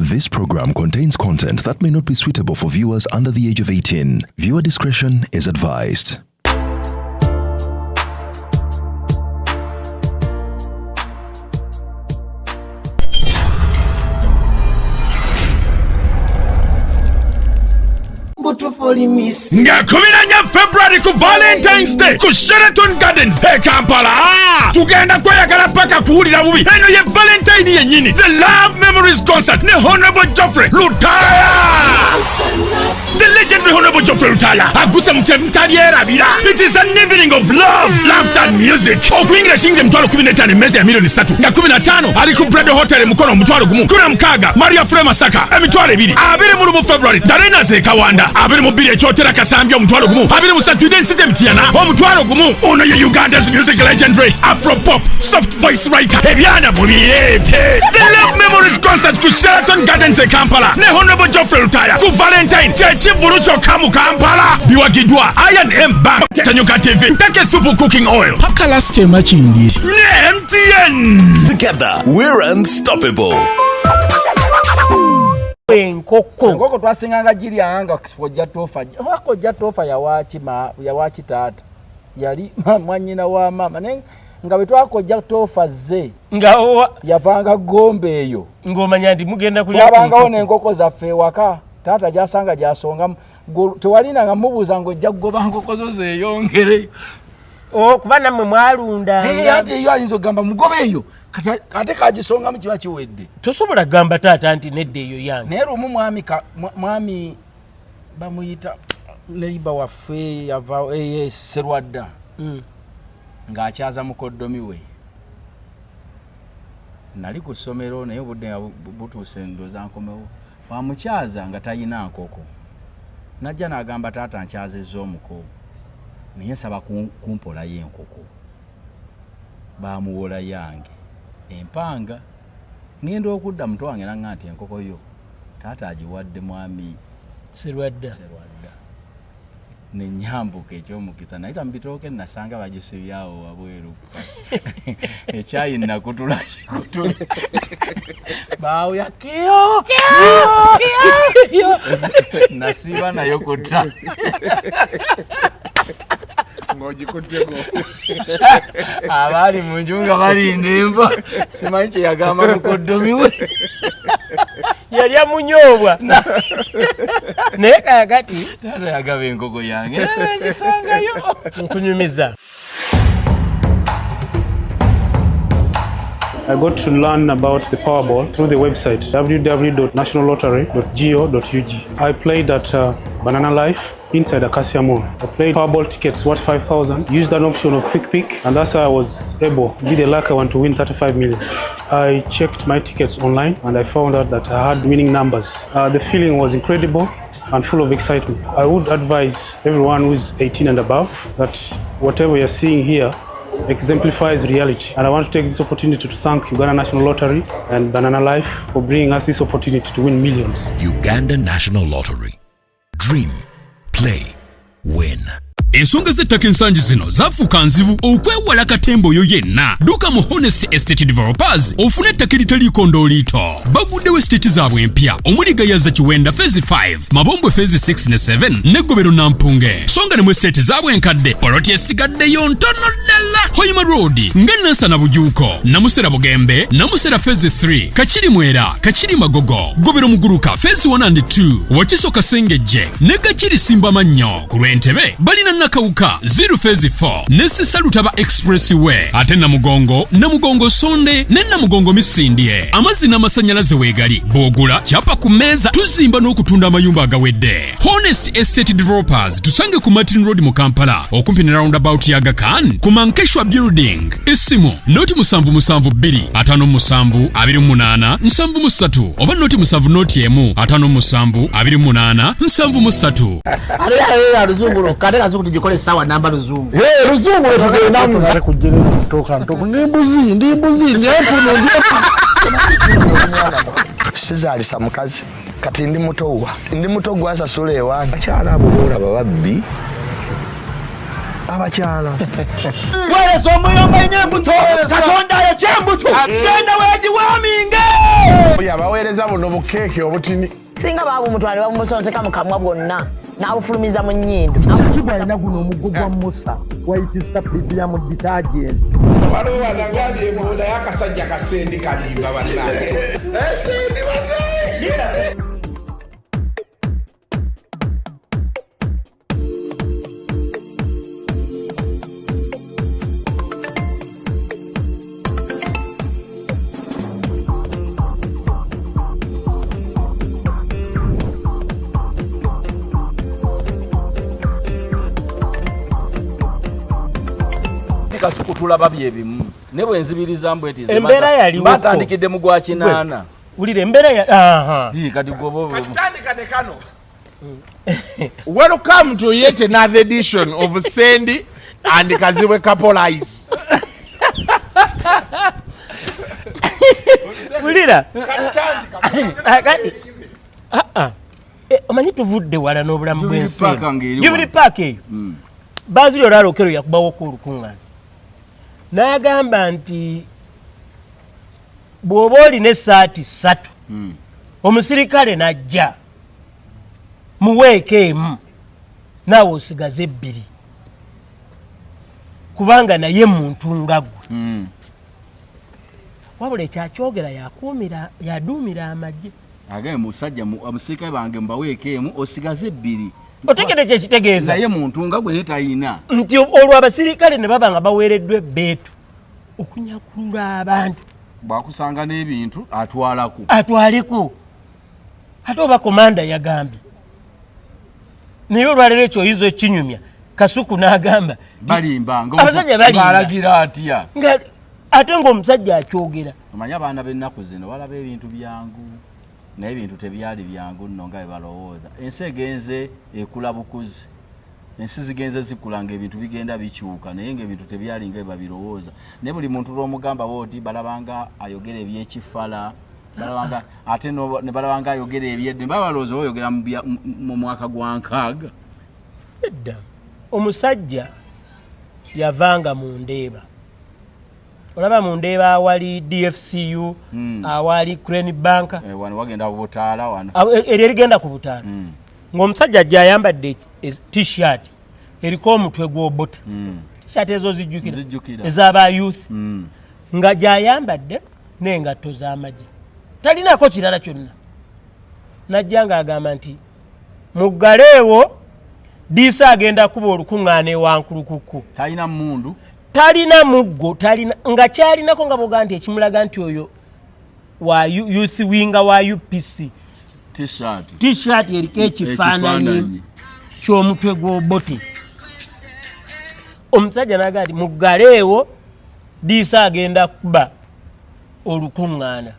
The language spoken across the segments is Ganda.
This program contains content that may not be suitable for viewers under the age of 18. Viewer discretion is advised. Nga 14 February ku Valentine's Day ku Sheraton Gardens Kampala. Tugenda kweyagala paka kuwulira bubi. Eno ye Valentine yennyini. The Love Memories Concert ne Honorable Geoffrey Lutaya. The legendary Honorable Geoffrey Lutaya agusa mutali erabira. It is an evening of love, laughter and music. Okuyingira shinje mtwalo 15 emezi ya milioni 3 nga 15 ali ku Brado Hotel mukono mutwalo gumu. Kuna mkaga Maria Frema Saka emitwalo 2 abiri mu February Darena Zekawanda abiri mu bili chotera Kasambya omutwalo gumu abiri mu Saturday City Mtiana omutwalo gumu ono ye Uganda's music legendary Afro pop soft voice writer ebyana mubiyete. The Love Memories Concert ku Sheraton Gardens Kampala ne Honorable Geoffrey Lutaya ku Valentine chechivulu kyokka mu Kampala biwagidwa I&M Bank Tanyuka TV Ntake Super Cooking Oil paka last time achindi ne MTN. Together we're unstoppable. Enkoko twasinganga giri anga kujja tofa wako jja tofa ya wachi tata yali mwanyina wa mama nga betwako jja tofa ze nga yavanga gombe eyo ngomanya ndi mugenda kulya twabanga one enkoko zaffe waka tata jasanga jasonga tewalina nga mubuza ngo jja kugoba nkoko zo zeyongere kuba nammwe mwalunda ate iyo ayinza okugamba mugobe eyo kate kagisonga mu kiba kiwedde tosobola gamba taata nti nedde eyo yange naye lumu mwami bamuyita neiba waffe yava Serwadda ng'akyaza mukoddomi we nali ku ssomero naye obudde nga butuuse ndooza nkomewo bamukyaza nga talina nkoko najja n'agamba taata nkyazizza omuko naye nsaba kumpolayo enkoko bamuwola yange empanga ngenda okudda muto wange nanga nti enkoko yo taata agiwadde mwami Serwadda nenyambuka ekyomukisa nayita mubitooke nasanga bagisibyawo wabweru ekyayi nakutula kikutula bawo yakiyo nasiba nayo kuta abali mu njunga balinda enva simanyi kye yagamba mukoddomi we yali amunyobwa naye kakati taata yagaba enkoko yange ngisangayo nkunyumiza. I got to learn about the Powerball through the website www.nationallottery.go.ug. I played at Banana Life inside Acacia Mall. I played Powerball tickets worth 5,000, used an option of Quick Pick, and that's how I was able to be the lucky one to win 35 million. I checked my tickets online and I found out that I had winning numbers. The feeling was incredible and full of excitement. I would advise everyone who is 18 and above that whatever you're seeing here exemplifies reality, and I want to take this opportunity to thank Uganda National Lottery and Banana Life for bringing us this opportunity to win millions. Uganda National Lottery. Dream, play, win. Ensonga z'ettaka ensangi zino zafuuka nzibu okwewala katembo yo yenna. Duka mu Honest Estate Developers ofune ettaka eritaliiko ndooliito. Baguddewo estate zaabwe empya omuli Gayaza Kiwenda Phase 5, Mabombwe Phase 6 ne 7 ne Gobero Nampunge. Songa ne mu estate zaabwe enkadde poloti esigaddeyo ntono ddala. Hoima Road nga Nansana Bujuuko, Namusera Bugembe, Namusera Phase 3, Kachiri Mwera, Kachiri Magogo, Gobero Muguruka Phase 1 and 2, Wakiso Kasengejje ne Kachiri Simba Mannyo. Ku Lwentebe balina Nakawuka 0 Phase 4 ne Sisalutaba Expressway ate Namugongo Sonde ne Namugongo Misindye. Amazzi n'amasanyalaze weegali bw'ogula kyapa ku mmeeza tuzimba n'okutunda amayumba agawedde. Honest Estate Developers tusange ku Martin Road mu Kampala okumpi ne roundabout ya Aga Khan ku Mankeshwa Building. Essimu noti 772 57 28 73 oba noti 7 57 28 73. ale ruzungu kale kazo kutujikole sawa namba ruzungu ruzungu tugenda muzare kujerera kutoka ntoko ndi mbuzi nyepuno sizalisa mukazi kati ndi muto gwasa sule ewange akyala abulora bababbi abakyala wale somuyomba inyembuto katonda ya chembuto genda wedi waminge yabaweereza buno bukeeke obutini singa baabumutwale bamusonseka mu kamwa bwonna n'abufulumiza mu nnyindo. Kibwa alina guno omuggo gwa Musa White Star Premium Detergent. waliwo wanagambye embunda y'akasajja kasendi kalimba bannange esendi bannange. Kasuku tulaba byebimu ne bwenzibiriza mbwetize embeera yaliwo batandikidde mu gwa kinaana ulire embeera ya aha kati gobo katandikane kano. Welcome to yet another edition of Sandy and Kaziwe Couple Ice. ulira akati omanyi tuvudde wala n'obulamu bw'ensi Jubilee Park eyo Basil Olalo yakubawo ku lukuŋŋaana n'agamba nti bw'oba olina essaati 3 omusirikale n'ajja muweeka emu naawe osigaze 2 kubanga naye muntu nga ggwe wabula ekyakyogera yaduumira amagye age musajja omusirikale bange mbaweeka emu osigaze 2 otegede kyekitegeeza naye muntu nga gwe netayina nti olwo abasirikale ne baba nga baweereddwa ebbeetu okunyakulula abantu bwakusanga n'ebintu atwaleko ate oba komanda yagambye naye olwaleero ekyo oyiza ekinyumya Kasuku n'agamba abasajja balimbalagira atya ate ng'omusajja akyogera omanyi abaana b'ennaku zino balaba ebintu byangu naye ebintu tebyali byangu nno nga balowooza ensi egenze ekula bukuzi ensi zigenze zikula ng'ebintu bigenda bikyuka naye ng'ebintu tebyali nga babirowooza naye buli muntu lw'omugamba booti balabanga ayogera ebyekifala balabanga ate ne balabanga ayogera ebyedde babalowooza oyogera mu mwaka gwa 6 edda omusajja yavanga mu Ndeeba olaba mu Ndeeba awali DFCU awali Crane Bank wano wagenda Butaala wano erigenda ku Butaala ng'omusajja ajja ayambadde t-shirt eriko omutwe gw'obota t-shirt ezo zijjukira ez'aba youth nga gyayambadde n'engatto z'amagye talinako kirala kyonna najja ng'agamba nti muggaleewo diisa agenda kuba olukuŋŋaana ewankulukuku talina mundu talina muggo talina nga kyalinako nga boga nti ekimulaga nti oyo wa youth winga wa UPC t-shirt eriko ekifaananyi ky'omutwe gw'obote omusajja naga nti muggaleewo diisa agenda kuba olukuŋŋaana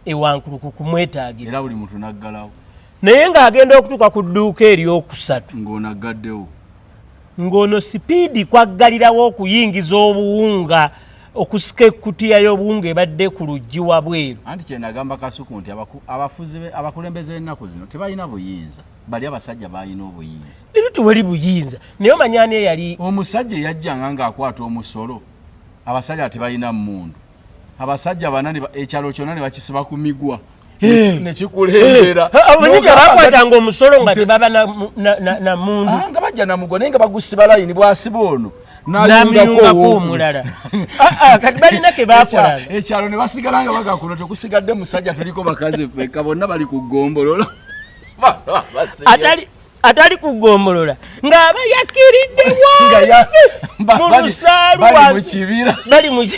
ewankulukuku mwetaagira era buli muntu naggalawo naye ng'agenda okutuuka ku dduuka eryokusatu ng'onaggaddewo ng'ono sipiidi kwaggalirawo okuyingiza obuwunga okusika ekkutiya y'obuwunga ebadde ku luggi wabweru anti kyenagamba Kasuku nti abakulembeze b'ennaku zino tebalina buyinza bali abasajja balina obuyinza leero tewali buyinza naye omanyani yali omusajja eyajjanga ng'akwata omusolo abasajja tebalina mmundu abasajja banani ekyalo kyonna ne bakisiba ku migwa nekikulembera abanyija bakwatanga omusolo nga tebaba na mundu nga bajja namugwa naye nga bagusiba layini bwasiba ono namuyungako omulala kati balina ke bakolanga ekyalo ne basigala nga baga kuno tekusigadde musajja tuliko bakazi ffeka bonna bali ku ggombolola atali kugombolola ng'aba yakiridde wansi mu lusaalu bali mu kibira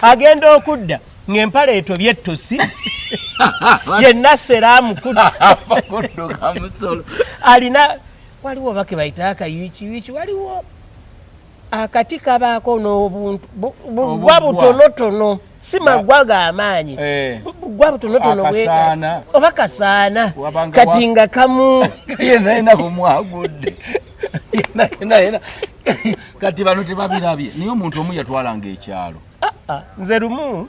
agenda okudda ng'empale etobye ettosi yenna seraamukuddukudduka musolo alina waliwo bake bayita akayuikiwiki waliwo akati kabaako n'obuntu bugwa butonotono si magwa g'amaanyi bugwa butonotono oba kasaana kati nga kamu yenayina bumwagudde yenayina kati bano tebabirabye naye omuntu omu yatwalanga ekyalo nze lumu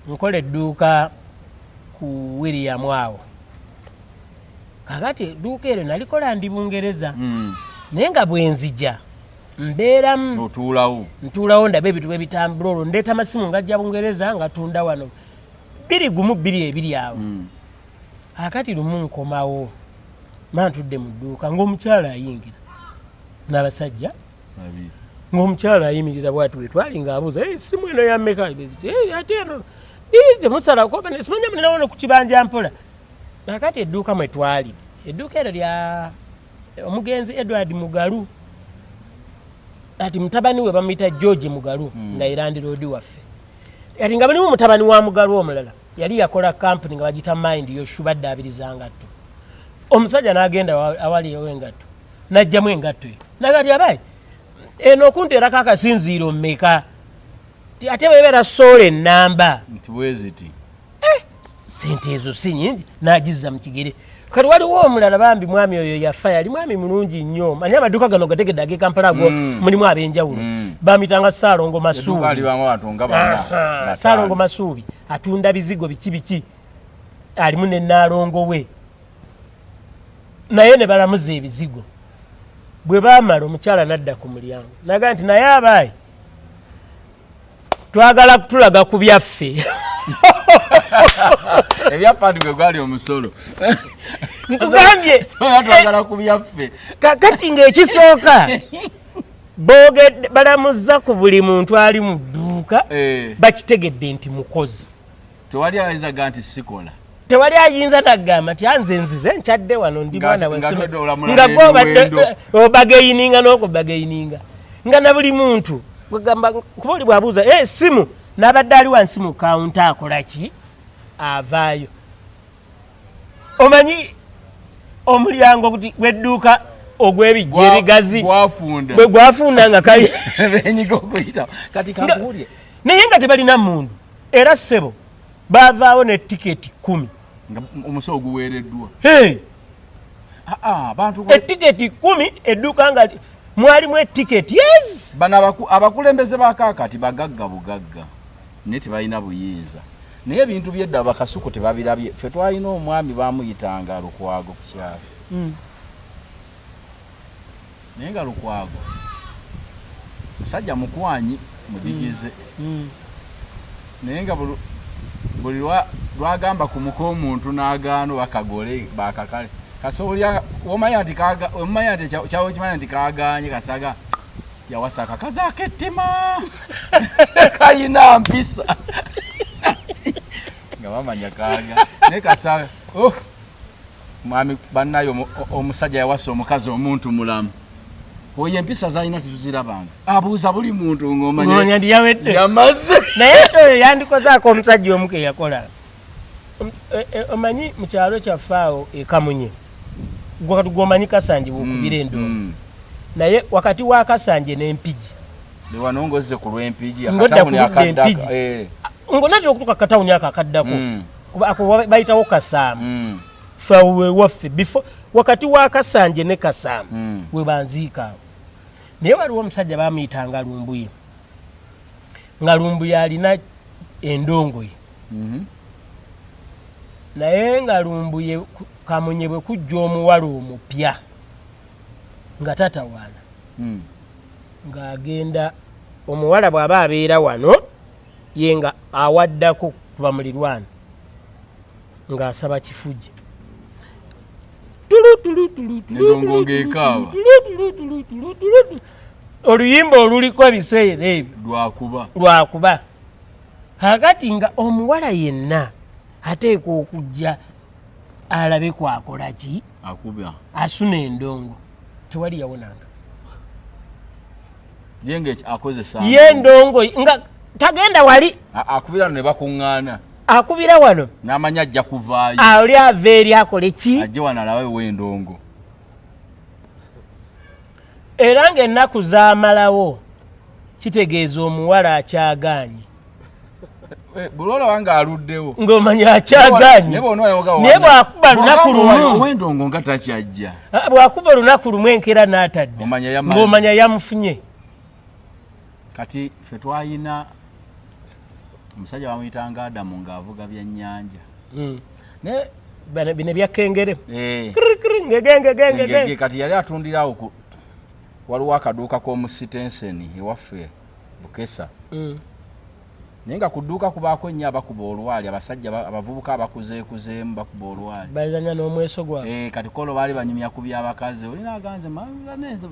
nkola edduuka ku William awo kakati edduuka eryo nalikola ndi Bungereza naye nga bwenzija mbeeramu ntuulawo ndabe ebintu bebitambula olwo ndeeta amasimu ngajja Bungereza nga tunda wano 2 awo akati lumu nkomawo mantudde mu dduuka ng'omukyala ayingira n'abasajja ng'omukyala ayimirira bwati we twali ng'abuuza essimu eno yammeka ate eno temusalako simanya muninawo no ku kibanja mpola akati edduuka mwe twali edduuka eryo lya omugenzi Edward Mugalu ati mutabani we bamuyita George Mugalu nga Irandi Road waffe ati nga mulimu mutabani wa Mugalu omulala yali yakola kampuni nga bagita Mind Yoshua Daabiriza ngatto omusajja n'agenda awali engatto n'ajjamu engatto nagati abayi eno okunteerako akasinziiro mmeka ate webeera soole ennamba nti bweziti sente ezo si nyingi n'agizza mu kigere kati waliwo omulala bambi mwami oyo yafa yali mwami mulungi nnyo manya amaduuka gano gategedde ag'e Kampala ago mulimu ab'enjawulo bamitanga Saalongo Masuubi Saalongo Masuubi atunda bizigo biki alimu ne Naalongo we naye ne balamuza ebizigo bwe baamala omukyala nadda ku mulyango naga nti naye abaayi twagala kutulaga ku byaffe ebyaffe gwe gwali omusolo nkugambye twagala ku byaffe kakati ng'ekisooka boogedde balamuza ku buli muntu ali mu dduuka bakitegedde nti mukozi tewali ayinzaga nti sikola tewali ayinza nagamba nti anze nzize nkyadde wano ndi mwana nga gwobadde obageyininga n'okubageyininga nga na buli muntu gwegamba kuba oli bwabuuza simu n'abadde ali wansi mu kawunta akola ki avaayo omanyi omulyango gw'edduuka ogw'ebijja ebigazi bwe gwafunda nga kali benyiga okuyita kati kakuwulye naye nga tebalina mundu era ssebo baavaawo ne tiketi 10 nga omusawo guweereddwa etiketi 10 edduuka nga mwalimu etiketi yes bano abakulembeze bakakati bagagga bugagga naye tebalina buyinza naye ebintu byedda bakasuku tebabirabye ffe twalina omwami bamuyitanga Lukwago ku kyalo naye nga Lukwago musajja mukwanyi mudigize naye nga buli lwagamba ku muko omuntu n'agaano bakagole bakakale kasolya omanya nti kyawo kimanya nti kaganye kasaga yawasaka kazaako ettima kayina mpisa nga bamanya kaga naye kasaga mwami bannayo omusajja yawasa omukazi omuntu mulamu oyo empisa zalina tetuzirabanga abuuza buli muntu ng'omanya ndi yawedde yamaze naye oyo yandikozaako omusajja omu ke yakola omanyi mu kyalo kyaffe awo Kamunye gwomanyi Kasanje bwokubira endongo naye wakati wa Kasanje n'Empigi wano ngozze ku lw'Empigi akatawuni akaddako ngonatera okutuuka katawuni ako akaddako ako bayitawo Kasaamu ffe waffe before wakati wa Kasanje ne Kasaamu we banziika awo naye waliwo omusajja bamuyitanga Lumbuye nga Lumbuye alina endongo ye naye nga Lumbuye Kamunye bwe kujja omuwala omupya nga tatawaana ng'agenda omuwala bw'aba abeera wano ye nga awaddako kuba mulirwana ng'asaba kifugi endongo ng'ekaaba oluyimba oluliko ebiseera ebyo lwakuba kakati nga omuwala yenna ateekwa okujja alabe kwakola ki asuna endongo tewali yawonanga ye endongo nga tagenda wali akubira ne bakuŋŋaana akubira wano n'amanya ajja kuvaayo oli ava eri akole ki ajje wano alabe w'endongo era ng'ennaku zaamalawo kitegeeza omuwala akyagaanye buli olaba ng'aluddewo ng'omanya akyagaanye naye bw'akuba lunaku lumu ow'endongo nga takyajja bw'akuba olunaku lumu enkeera n'atadde ng'omanya yamufunye kati ffe twalina omusajja bamuyitanga Adamu ng'avuga byannyanja naye bino ebyakengere ngegenge kati yali atundirawo waliwo akaduuka k'omusitenseni ewaffe Bukesa. Naye nga ku dduuka kubaako nnyo abakuba olwali, abasajja abavubuka abakuzeekuzeemu bakuba olwali. Bazanya n'omweso gwabwe. Kati kolo baali banyumya ku by'abakazi. Olina aganze manenze.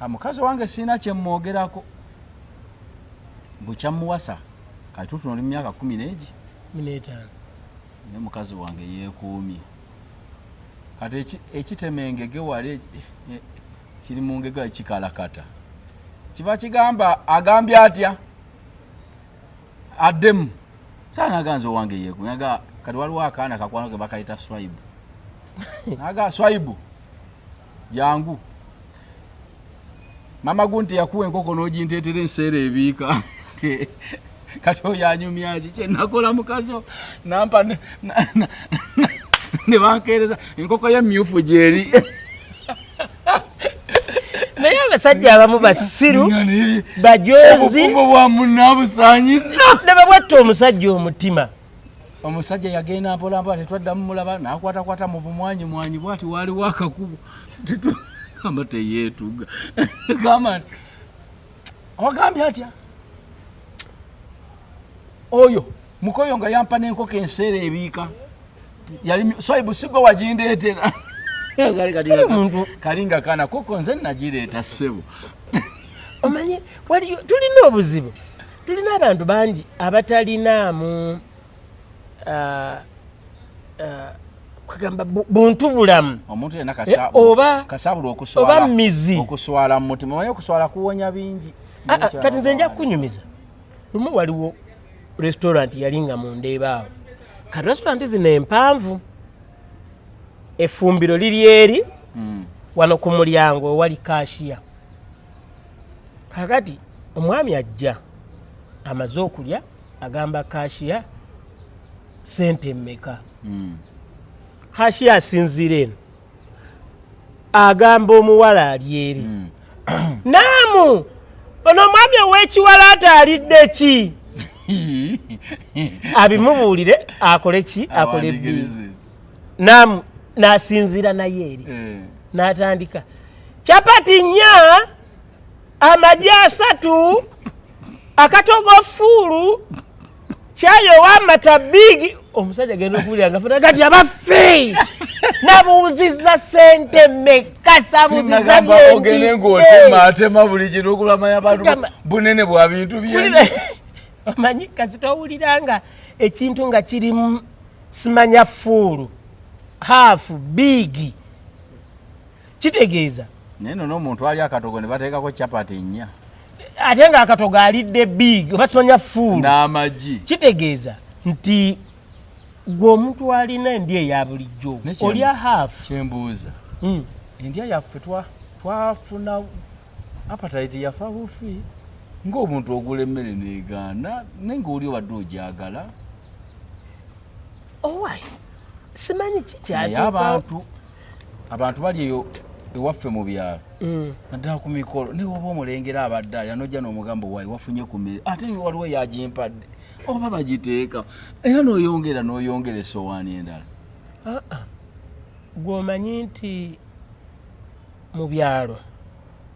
Mukazi wange sina kye mmwogerako. Bukya muwasa. Kati tutunula emyaka 10 15. Ne mukazi wange yeekuumye. Kati ekitemengege wali kiri mu ngega ekikalakata. Kiba kigamba agambye atya? Adem. Sana aganze wange yeekuumye. Kati waliwo akaana kakwano ke bakayita Swaibu. Naga Swaibu. Jangu. Mama gunti yakuwa enkoko n'oginteetera enseera ebiika. Kati oyo anyumyaji kye nakola mukazo nampa ne bankeereza enkoko y'emmyufu gyeri. Naye abasajja abamu basiru bajozi obufumbo bwa munnabusaanyisa ne babwatta omusajja omutima. Omusajja yagenda mpolampola tetwaddamu mulaba n'akwatakwata mu bumwanyi bwati waaliwo akakubo gamba teyeetuga gamba wagambye atya oyo mukoyo nga yampa n'enkoko enseera ebiika yali Swaibu sigo wagindeetera kalinga kana koko nze nagireeta ssebo. Omanyi tulina obuzibu, tulina abantu bangi abatalinaamu kugamba buntu bulamu. Omuntu yenna kasabula okuswala mu mutima. Omanyi okuswala kuwonya bingi. Kati nze nja kukunyumiza. Lumu waliwo restaurant yalinga mu Ndeebaawo. Kati restaurant zino empanvu. Effumbiro liri eri wano ku mulyango wali kashiya. Kakati omwami ajja amaze okulya agamba kashiya sente mmeka. Kashiya asinzira eno agamba omuwala ali eri. Naamu ono omwami ow'ekiwalaata alidde ki? Abimubuulire akole ki? Akole ebbiri. Naamu n'asinzira naye eri. N'atandika capati 4, amagi 3, akatogo fuulu, kyayo w'amata bigi. Omusajja genda okuwulira ngafuna gati abaffe nabuuzizza sente mmeka sabuuzizza byenti. Ogende ng'otema buli kintu okulamanya abantu bunene bwa bintu byenti. Omanyi kasita owuliranga ekintu nga kirimu simanya fuulu half big kitegeeza naye nno omuntu ali akatogo ne bateekako capati 4 ate nga akatogo alidde big oba simanya fuulu n'amagi kitegeeza nti gwe omuntu alina endya eya bulijjo olya half. Kyembuuza endya yaffe twafuna appetite yafa bufi ng'omuntu ogula emmere n'egaana naye ng'oli obadde ogyagala. Owaayi simanyi kikyatuuka abantu bali eyo ewaffe mu byalo naddala ku mikolo naye oba omulengera abadde ali anojja n'omugambo waayi wafunye ku mmere ate waliwo yagimpadde oba bagiteeka era n'oyongera essowaani endala. Gw'omanyi nti mu byalo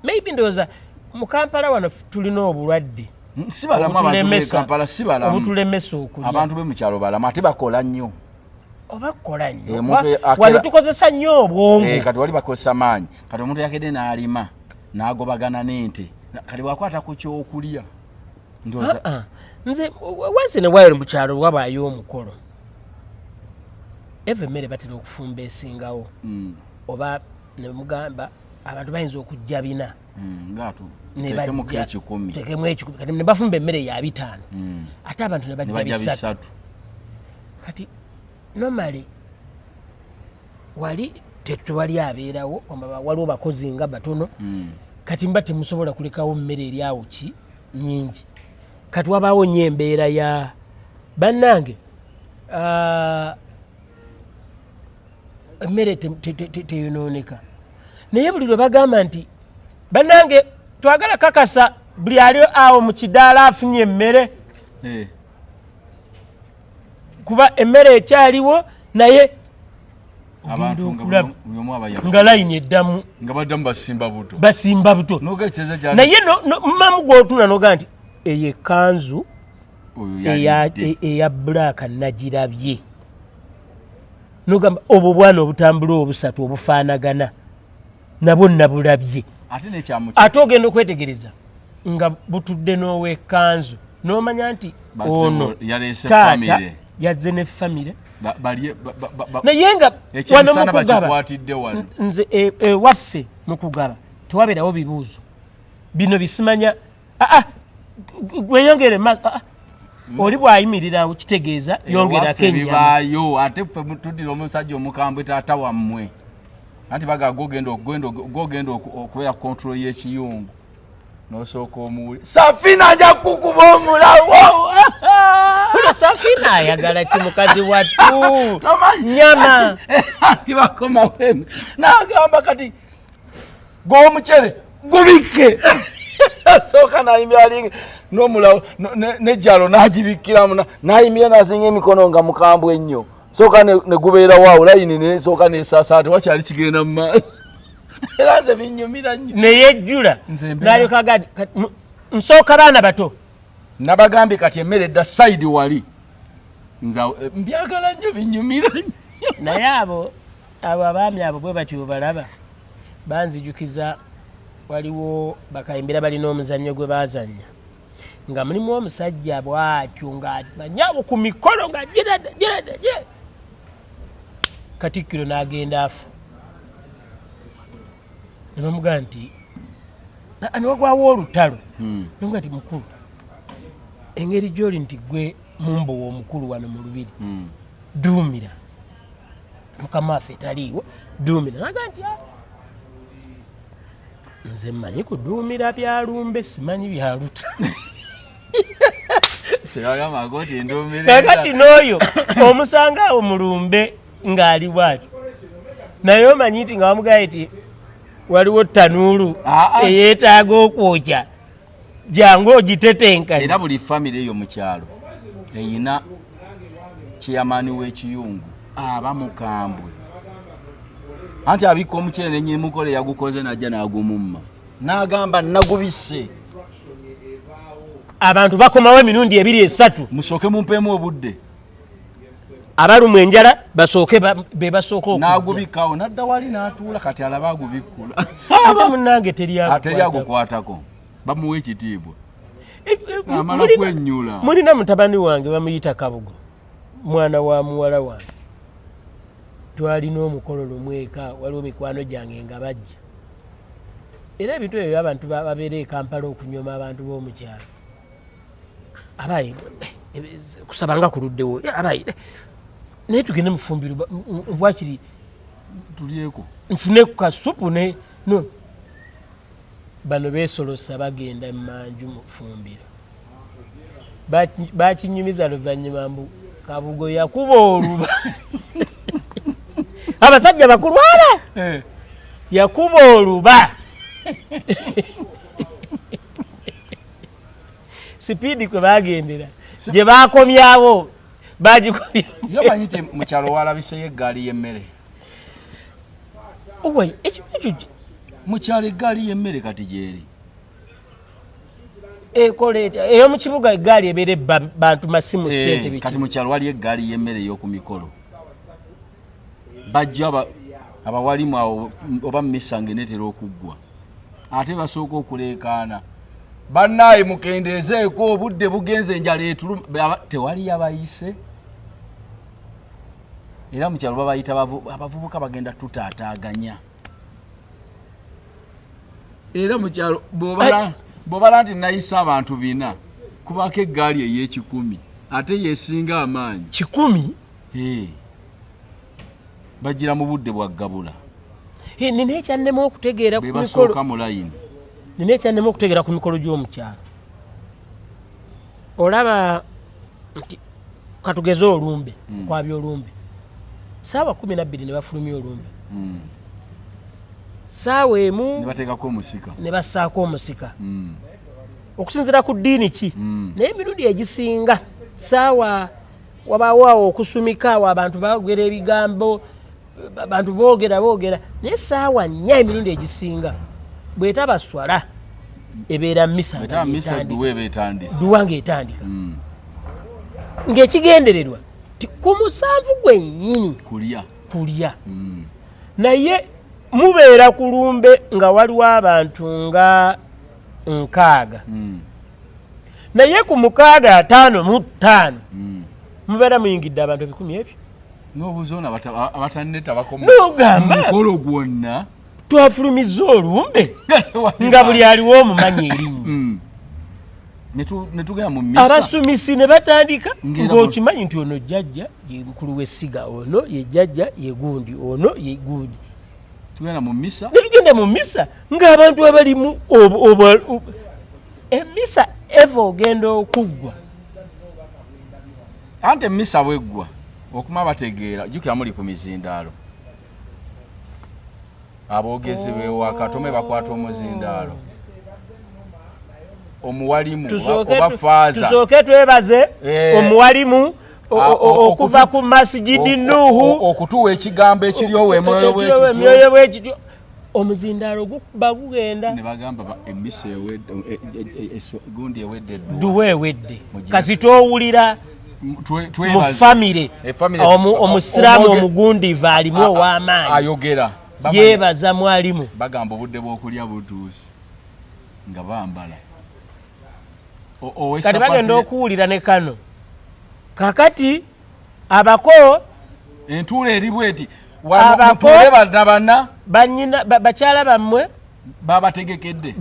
maybe ndowooza mu Kampala wano tulina obulwadde si balamu abantu b'e Kampala si balamu obutulemesa okulya. Abantu b'e mu kyalo balamu ate bakola nnyo. Obakola nnyo wano tukozesa nnyo obwongo. Kati wali bakozesa maanyi kati omuntu yakedde n'alima n'agobagana n'ente kati bwakwata ku kyokulya. Nze once in a while mu kyalo wabaayo omukolo eva emmere batera okufumba esingawo oba ne mugamba abantu bayinza okujja 4 tekemu 10 kati ne bafumba emmere ya 5 ate abantu ne bajja 3 kati normally wali tetwali abeerawo waliwo bakozi nga batono kati mba temusobola kulekawo mmere eri awo ki nyingi kati wabaawo nnyo embeera ya bannange emmere teyonooneka naye buli lwe bagamba nti bannange twagala kakasa buli ali awo mu kidaala afunye emmere kuba emmere ekyaliwo naye abantu nga layini eddamu nga baddamu basimba buto naye mamu gwotuna noga nti eyo ekanzu eya bulaka nagirabye nogamba obwo bwana obutambula obusatu obufaanagana nabwo nabulabye ate ogenda okwetegereza nga butudde n'owekanzu n'omanya nti ono taata yazze ne famire naye nga wano mukugaba nze ewaffe mukugaba tewabeerawo bibuuzo bino bisimanya weyongere oli bwayimirirawo kitegeeza yongerako ennyama ate ffe tuddira omusajja omukambwe taata wammwe anti baga gogenda okubeera kontrol y'ekiyungu nosooka omuwuli Safina ajja kukuba omulawo Safina ayagala kimukazi wattu nyama tibakoma wenu n'agamba kati gw'omucere gubike sooka nayimyalinga n'omulawo nejjalo n'agibikkiramu nayimira n'azinga emikono nga mukambwe ennyo sooka ne gubeera waawo layini nesooka nesaasaa tewakyali kigenda mu maaso era nze binyumira nnyo neyejjula n'alyoka agadi nsooka baana bato nabagambye kati emmere edda sayidi wali nze mbyagala nnyo binyumira nnyo naye abo abaami abo bwe batyo balaba banzijukiza waliwo bakayimbira balina omuzannyo gwe bazannya nga mulimu omusajja bwatyo ng'amanyaabo ku mikolo nga girada Katikkiro n'agenda afa ne bamugamba nti niwagwawo olutalo nomuga nti mukulu engeri gy'oli nti gwe mumbowa omukulu wano mu lubiri duumira mukama waffe taliiwo duumira naga nti nze mmanyi kuduumira byalumbe simanyi byaluta kakati n'oyo omusanga awo mulumbe ng'ali bwatyo naye omanyi nti nga wamugaye ti waliwo tanuulu eyeetaaga okwokya jangu ogitetenkanya era buli famire eyo mu kyalo eyina kiyamaani w'ekiyungu aba mukambwe anti abikka omuceere nenyemukole yagukoze najja n'agumumma n'agamba nagubisse abantu bakomawo emirundi 2-3 musooke mumpeemu obudde abalumwa enjala basooke be basooka okujja n'agubikkawo nadda wali n'atuula kati alaba agubikkula ate munnange teryagukwatako bamuwa ekitiibwa amala kwennyula mulina mutabani wange bamuyita Kabugo mwana wa muwala wange twalina omukolo lumweka waliwo mikwano gyange nga bajja era ebintu ebyo abantu babeera e Kampala okunyoma abantu b'omukyalo abayi kusabanga kuluddewo abayi naye tugende mufumbiro bwakiri tulyeko nfune ku kasupu no bano beesolosa bagenda mmanju mu fumbiro bakinyumiza luvannyuma mbu Kabugo yakuba oluba abasajja bakulu yakuba oluba sipiidi kwe bagendera gye bakomyawo yo manyite mukyalo walabiseyo eggaali y'emmere ekyo mukyalo eggaali y'emmere kati gyeri ekoleeta ey'omukibuga eggaali ebeere bantu masimu sente kati mukyalo wali eggaali y'emmere ey'oku mikolo bajja abawalimu awo oba mumisa ng'enetera okuggwa ate basooka okuleekaana bannaayi mukendeezeeko obudde bugenze enjala etuluma tewali yabayise era mukyalo babayita abavubuka bagenda tutaataaganya era mukyalo bw'obala nti nayisa abantu 4 kubako eggaali ey'ekikumi ate yeesinga amaanyi 10 bagira mu budde bwa ggabula nina ekyannema okutegeera ku mikolo mu layini nina ekyannema okutegeera ku mikolo gy'omukyalo olaba nti katugeze olumbe kwabya olumbe saawa 12 ne bafulumya olumbe saawa emu ne bassaako omusika okusinziira ku ddiini ki naye emirundi egisinga saawa wabaawo awo okusumika awo abantu bagwera ebigambo abantu boogera naye saawa 4 emirundi egisinga bwetaba swala ebeera misa duwa ng'etandika ng'ekigendererwa ku 7 gwennyini kulya naye mubeera ku lumbe nga waliwo abantu nga 6 naye ku 655 mubeera muyingidde abantu 100 ebyo n'obuzoona abatanneta n'ogamba mukolo gwonna twafulumizza olumbe nga buli aliwo omumanyi erinnya netugenda mu misa abasumisi ne batandika ng'okimanyi nti ono jjajja ye mukulu w'essiga ono ye jjajja ye gundi ono ye gundi tugenda mu misa netugenda mu misa ng'abantu abalimu emisa eva ogenda okuggwa ante emisa bweggwa okuma bategeera jjukira muli ku mizindaalo aboogezi beewakatome bakwata omuzindaalo omuwalimu oba faaza tusooke twebaze omuwalimu okuva ku masijidi Nuhu okutuwa ekigambo ekiryowo emyoyo bwekityo omuzindaalo bagugenda ne bagamba emisa gundi ewedde duwe ewedde kasi towulira mu famire omusiraamu omugundiva alimu ow'amaanyi ayogera yeebaza mwalimu bagamba obudde bw'okulya butuusi nga bambala kati bagenda okuwulira ne kano kakati abako entuula eri bweti mutuule bana banyina bakyala bammwe babategekedde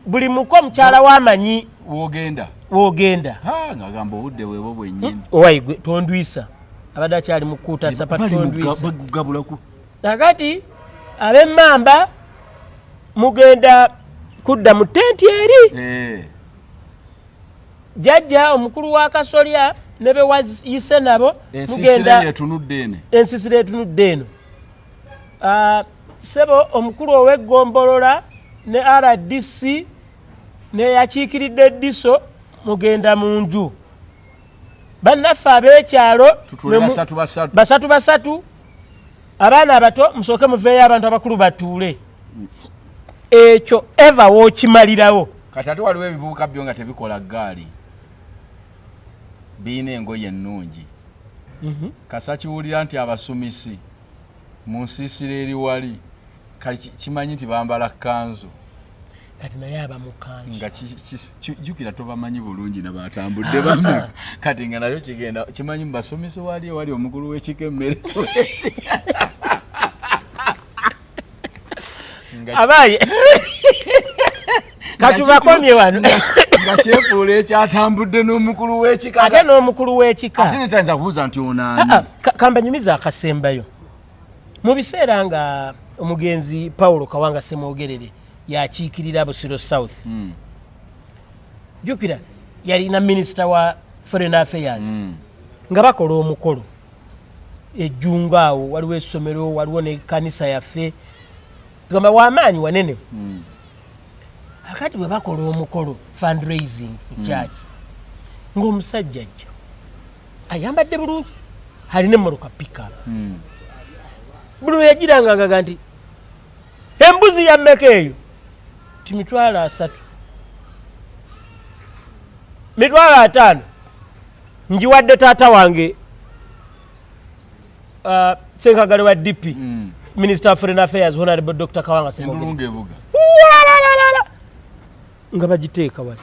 buli muko omukyala w'amanyi wogenda ngagamba obudde bwebwo bwennyini owaigwe tondwisa abadde akyali mukuuta sapatu tondwisa kakati ab'emmamba mugenda kudda mu tenti eri jjajja omukulu wa kasolya ne be wayise nabo mugenda ensisiro etunudde eno sebo omukulu ow'eggombolola ne RDC ne yakiikiridde Diso mugenda mu nju bannaffe ab'ekyalo basatu abaana abato musooke muveeyo abantu abakulu batuule ekyo eva wookimalirawo kati ate waliwo ebivubuka byo nga tebikola gaali biina engoye ennungi kasa kiwulira nti abasumisi mu nsiisiro eri wali kati kimanyi nti bambala kanzu kati naye abamukanzu nga jjukira tobamanyi bulungi nabatambudde bameka kati nga nayo kigenda kimanyi mubasomesi wali omukulu w'ekika emmere abaye katubakomye wano nga kyefuula ekyatambudde n'omukulu w'ekika ate n'omukulu w'ekika ate netayinza kubuuza nti onaani kambanyumiza akasembayo mu biseera nga omugenzi Paulo Kawanga Semwogerere yakiikirira Busiro South jjukira yalina minisita wa Foreign Affairs nga bakola omukolo ejjungu awo waliwo essomero waliwo ne kanisa yaffe gamba w'amaanyi wanene akati bwe bakola omukolo fundraising ku church ng'omusajja ajja ayambadde bulungi alina emmoroka pickup buli lwe yagiranga ngaga nti embuzi ya mmeka eyo ti 3 5 njiwadde taata wange Ssenkagale wa DP Minister of Foreign Affairs Honorable Dr. Kawanga Semwogerere nga bagiteeka wali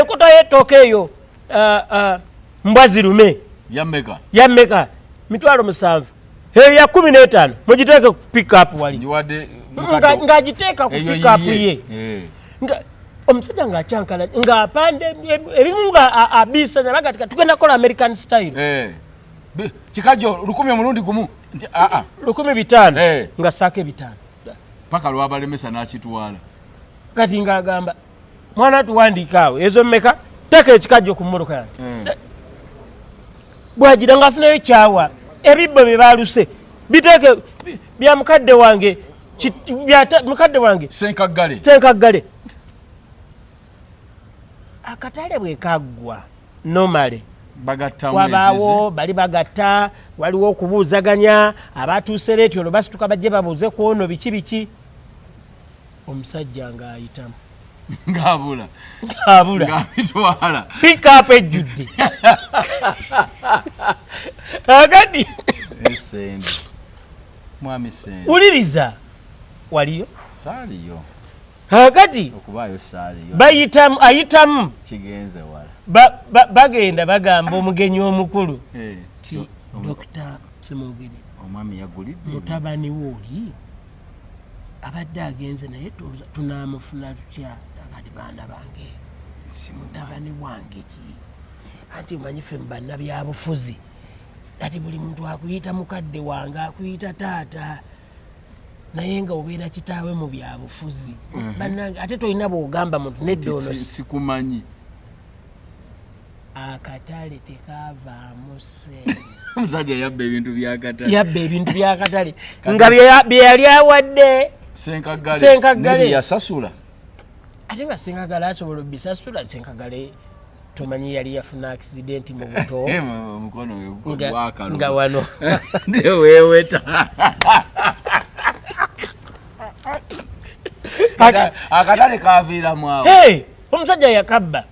enkota y'ettooka eyo mbwazirume yammeka 7 eyo ya 15 mugiteeke ku pickup wali ng'agiteeka ku pickup ye omusajja ng'acyankala ng'apanda ebimu nga abisa nabagatika tugenda kola American style kikajo 10 omulundi gumu 500 nga saako 5 paka lwabalemesa n'akitwala kati ng'agamba mwana tuwandiika awo ezo mmeka teeka ekikajjo ku mmotoka yange bwagira ng'afunayo kyawa ebibbo bye baaluse biteeke bya mukadde wange Ssenkagale akatale bwe kaggwa nomale wabaawo bali bagatta waliwo okubuuzaganya abatuuse leeti olwo basituka bajje babuuze ku ono biki omusajja ng'ayitamu ng'abula pikapu ejjudde agadi mwami Sende uliriza waliyo saaliyo agadi okubaayo saaliyo ayitamu kigenze wala bagenda bagamba omugenyi omukulu ti Dr. Semogere omwami yagulidde mutabani wooli abadde agenze naye tunaamufuna tutya agati baana bange si mutabani wange ki ati omanyi ffe mu bannabyabufuzi ati buli muntu akuyita mukadde wange akuyita taata naye nga obeera kitaawe mu byabufuzi bannange ate tolina bw'ogamba muntu nedda ono sikumanyi akatale tekavaamu sente omusajja yabba ebintu byakatale nga bye yali awadde senkagale yasasula ate nga senkagale asobola obisasula senkagale tomanyi yali yafuna accident mu buto nga wano ndeweweta akatale kaviiramu awo omusajja yakabba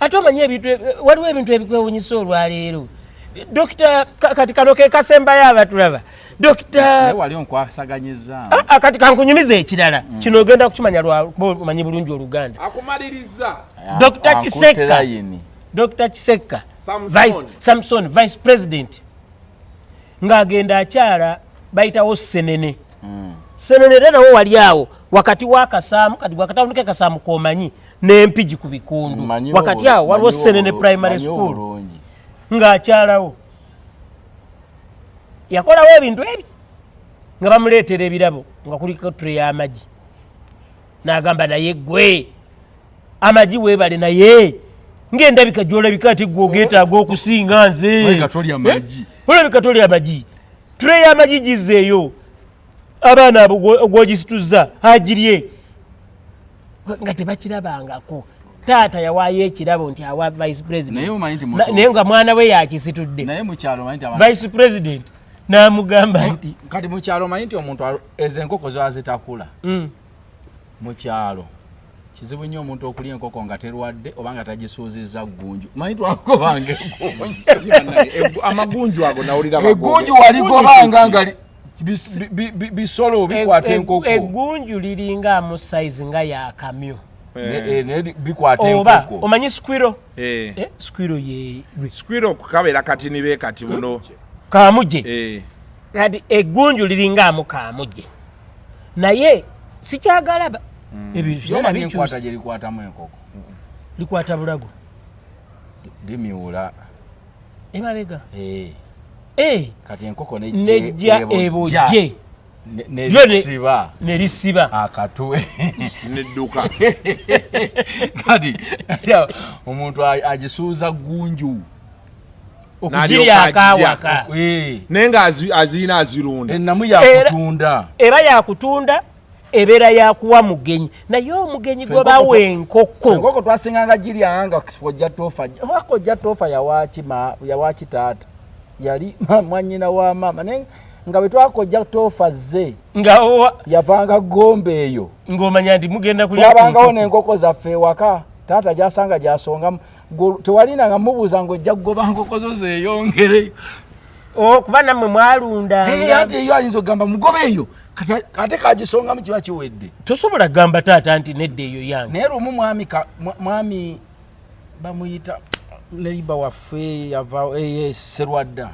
ate omanyi waliwo ebintu ebikwewunyisa olwaleero dokita kati kano ke kasembayo abatulaba dokita wali onkwasaganyiza kati kankunyumiza ekirala kino ogenda kukimanya lwamanyi bulungi Oluganda akumaliriza Dr. Kisekka Samson vice president ng'agenda akyala bayitawo senene era nawo wali awo wakati wakasaamu kati wakatawunike kasaamu komanyi n'empigi ku bikundu wakati awo waliwo senene primary school ng'akyalawo yakolawo ebintu ebyo nga bamuleetera ebirabo nga kuliko tray y'amagi n'agamba naye gwe amagi weebale naye ng'endabika gy'olabika ati gwe ogeetaaga okusinga nze olabika tolya amagi tray y'amagi gizeeyo abaana abo gwogisituzza agirye nga tebakirabangako taata yawaayo ekirabo nti awa vice president naye nga mwana we yakisitudde vice president n'amugamba nti kati mu kyalo omanyi nti omuntu ezo enkoko zazitakula mu kyalo kizibu nnyo omuntu okulya enkoko nga terwadde oba nga tagisuuzizza ggunju manyi twakobanga amagunju ago nawulira eggunju waligobanga nga bisolo bikwata enkoko eggunju liringa mu size nga yakamyo bikwata enkoko omanyi squirrel squirrel kukabeera kati nibe kati buno kamuje kati eggunju liringa mu kamuje naye sikyagalaba ebikwata gye likwatamu enkoko likwata bulago limiwula emabega kati enkoko nejja ebojje nerisiba akatwe nedduka kati omuntu agisuuza ggunju okugirya akawaka naye nga aziina azirunda ennamu yakutunda eba yakutunda ebeera yakuwa mugenyi naye omugenyi gwe bawa enkoko twasinganga giryanga kojja tofa yawaki taata yali mwanyina wa maama naye nga bwe twakojja tofa ze yavanga gombe eyo ng'omanya nti mugenda kulya twabangawo n'enkoko zaffe ewaka taata gyasanga gyasongamu tewalina nga mubuuza ng'ojja kugoba nkoko zo zeeyongere kuba nammwe mwalundanga ate eyo ayinza okugamba mugobe eyo ate kagisongamu kiba kiwedde tosobola kugamba taata nti nedda eyo yange naye lumu mwami bamuyita neiba waffe yava Serwadda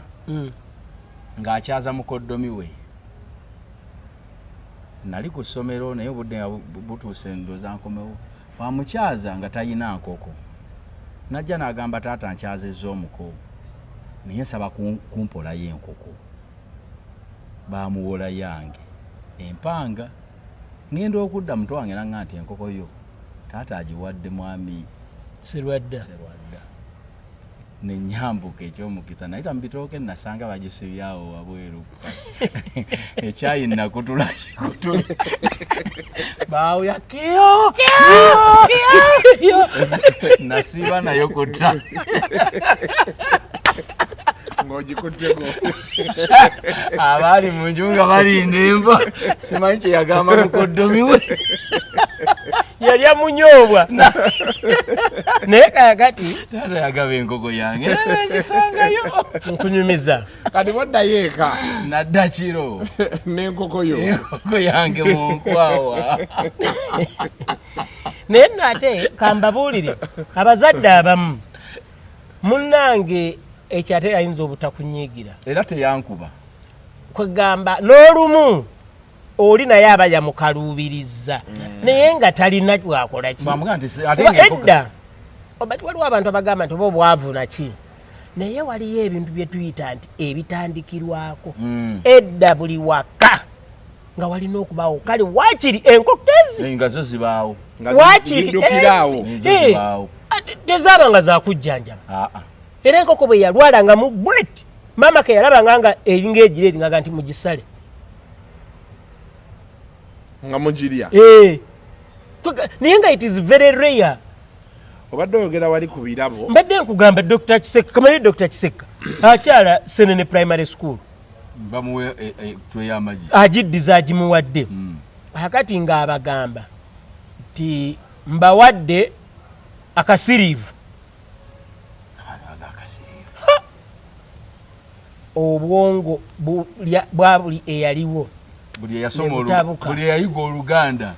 ng'akyaza mukoddomi we nali ku ssomero naye obudde nga butuuse ndowooza nkomewo wamukyaza nga talina nkoko najja n'agamba taata nkyazizza omuko naye nsaba kumpolayo enkoko bamuwola yange empanga ngenda okudda muto wange nanga nti enkoko yo taata agiwadde mwami Serwadda ne nyambuka ekyomukisa nayita mbitooke nasanga bagisibyawo wabweru ekyayi nakutula kikutula bawo yakiyo nasiba nayo kutta ng'ogikutteko abali mu nju nga balinda enva simanyi kye yagamba mukoddomi we yali amunyoobwa naye kakati taata yagaba enkoko yange ngisangayo nkunyumiza kati boddayo eka nadda kiro n'enkoko yo enkoko yange mu nkwawa naye nno ate kambabuulire abazadde abamu munnange ekyo ate ayinza obutakunyiigira era teyankuba kwegamba n'olumu oli naye aba yamukaluubiriza naye nga talina gwakola ki edda waliwo abantu abagamba nti oba obwavu naki naye waliyo ebintu bye tuyita nti ebitandikirwako edda buli waka nga walina okubaawo kale waakiri enkoko ezi nga zo zibaawo waakiri tezaabanga zakujjanjaba era enkoko bwe yalwalanga mu bweti maama ke yalabanga nga eringa egireeri ngaga nti mugisale nga mugirya naye nga it is very rare. Obadde oyogera wali ku birabo mbadde nkugamba Dr. Kiseka kamanye Dr. Kiseka akyala Senene Primary School bamuwe tweyamaji agiddiza agimuwadde akati nga abagamba nti mbawadde akasirivu obwongo bwa buli eyaliwo buli yasoma buli yayiga Oluganda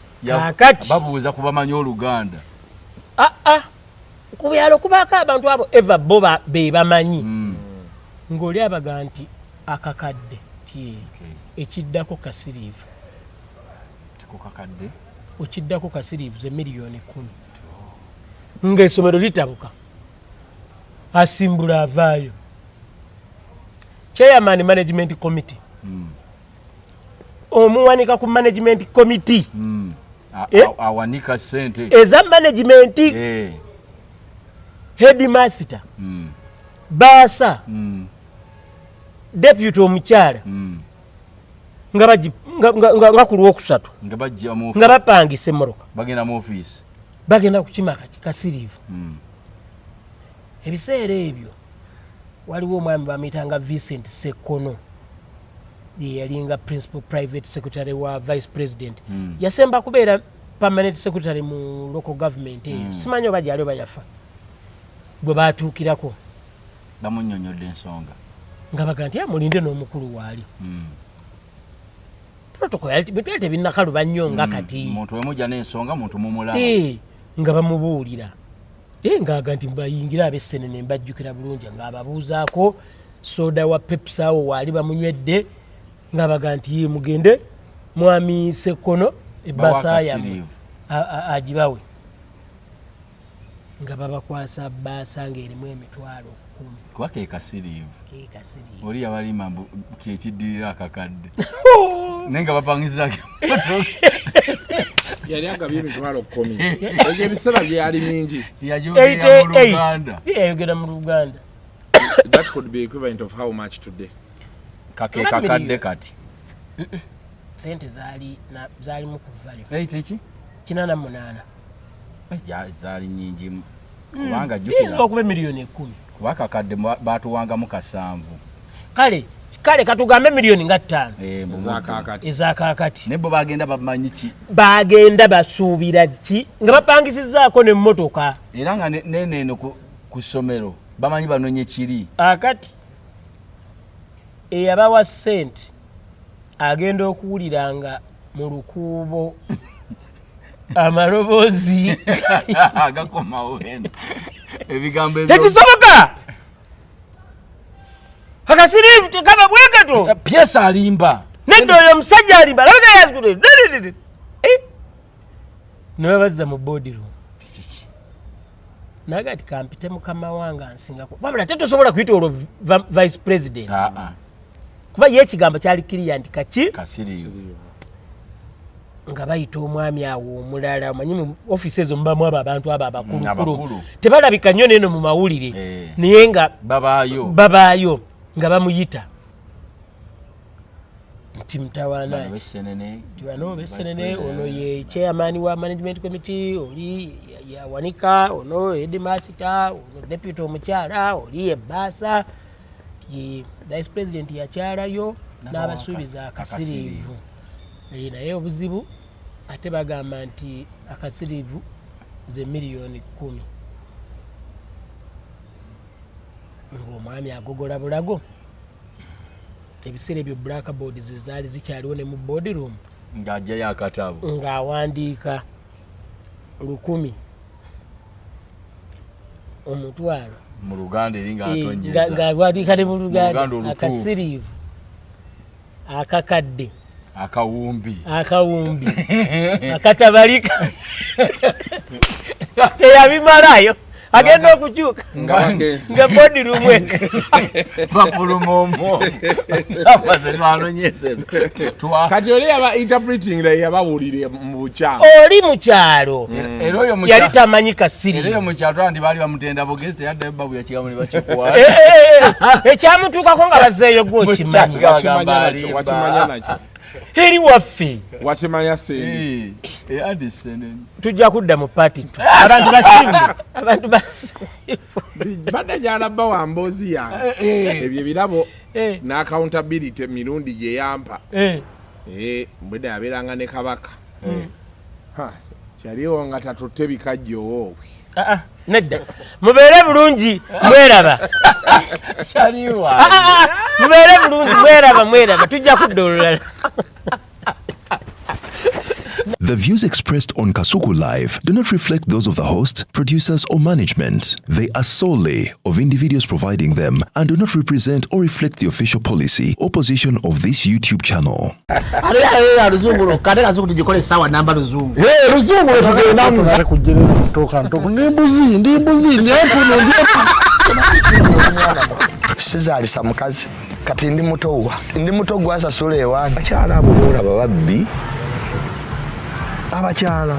babuuza kubamanya Oluganda ku byalo kubaako abantu abo eva bo be bamanyi ng'oli abaga nti akakadde ekiddako kasirivu okiddako kasirivu ze miliyoni 10 ng'essomero litabuka asimbula avaayo chairman management committee omuwanika ku management committee awanika sente eza management headmaster basa deputy omukyala nga ku lwokusatu nga bapangisa emmoroka bagenda mu office bagenda kukimaka kasirivu ebiseera ebyo waliwo omwami bamuyitanga Vincent Sekono yalinga principal private secretary wa vice president yasemba kubeera permanent secretary mu local government simanyi oba gyali oba yafa bwe batuukirako bamunnyonnyodde ensonga nga baga nti mulinde n'omukulu waali protocol bitwale tebinnakaluba nnyo nga kati muntu wemujja n'ensonga muntu mumulaba nga bamubuulira ng'aga nti bayingira ab'Essenene mbajjukira bulungi ng'ababuuzaako soda wa Pepsi awo waali bamunywedde nga baga nti ye mugende mwami Sekono ebbasa yammwe agibawe nga babakwasa bbaasa ng'erimu emitwalo 10 kuba keekasirivu oli yabalima kyekiddirira akakadde naye nga bapangizaako yali agabye emitwalo 10 egyo ebiseera bye yali mingi yayogera mu Luganda. That could be equivalent of how much today? Kakadde kati sente zaali mu kuvalyo ekiki 88 zaali nyingi kubanga jjukira okuba miliyoni 10 kuba kakadde baatuwangamu kasanvu kale katugambe miliyoni nga 5 ezakakati nebo bagenda bamanyi ki bagenda basuubira ki nga bapangisizaako n'emmotoka era nga neneeno ku ssomero bamanyi banonye kiri akati eyabawa ssente agenda okuwuliranga mu lukuubo amaloboozi agakomawo eno ebigambo tekisoboka akasirivu tekaba bwekato pyesa alimba nedda oyo omusajja alimba labagayazikude ne babazza mu board room naga ti kampite mukama wange ansingako wabula tetusobola kuyita olwo vice president kuba ye ekigambo kyali kiriya nti kaki kasirivu nga bayita omwami awo omulala omanyi mu office ezo mubamu abantu abo abakulukulu tebalabika nnyo neno mu mawulire naye nga babaayo nga bamuyita nti mutawaana wano besenene ono ye chairman wa management committee oli yawanika ono headmaster ono deputy omukyala oli ebbasa vice president yakyalayo n'abasuubiza akasiriivu naye obuzibu ate bagamba nti akasiriivu ze miliyoni 10 ng'omwami agogola bulago ebiseera ebyo blackboard ze zaali zikyaliwo ne mu boardroom ng'ajjayo akatabo ng'awandiika 1,000 omutwalo mu Luganda eri ng'atonyeza ng'awandiika ne mu Luganda akasiriivu akakadde akawumbi akatabalika teyabimalayo agenda okukyuka nga boardroom bafulumomo amaze twanonyeseza kati oli yaba interpreting la yabawulire mu bukyalo oli mu kyalo yali tamanyi kasiriivu era mu kyalo ndi bali bamutenda bogezi teyadde babu yakigamu ne bakikuwa ekyamutuukako nga bazeeyo gw'okimanyi wakimanya nakyo eri waffe wakimanya sendi tujja kudda mu party abantu basimbe badajala bba wa mboozi yange ebyo ebirabo n'accountability mirundi gye yampa mbwedda yabeeranga ne kabaka kyaliwo nga tatutte bikajjoowo nedda mubeere bulungi mweraba mubeere bulungi mweraba tujja kudda olulala. The views expressed on Kasuku Live do not reflect those of the host, producers, or management. They are solely of individuals providing them and do not represent or reflect the official policy or position of this YouTube channel. Luzungu kate Kasuku tujikole sawa namba Luzungu. Luzungu tugenda mu kujjira kutoka ntoko n'embuzi ndyankuno sizaalisa mukazi kati ndi muto gwasasula ewange abakyala abo boolaba babbi abakyala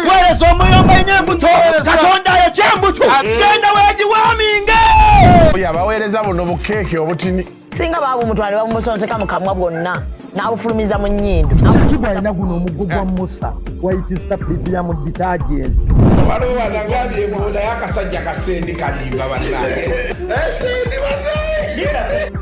weereza omuyomba enyembuto katonda ayokya embuto genda weegiwaaminge yabaweereza buno bukeeke obutini singa baaba omutwale bamusonseka mu kamwa bwonna n'abufulumiza mu nnyindo kibwa alina guno omuggo gwa musa waitisita premium detergent waliwo wanangaali ebola y'akasajja kasendi kalimba bannange esendi bannange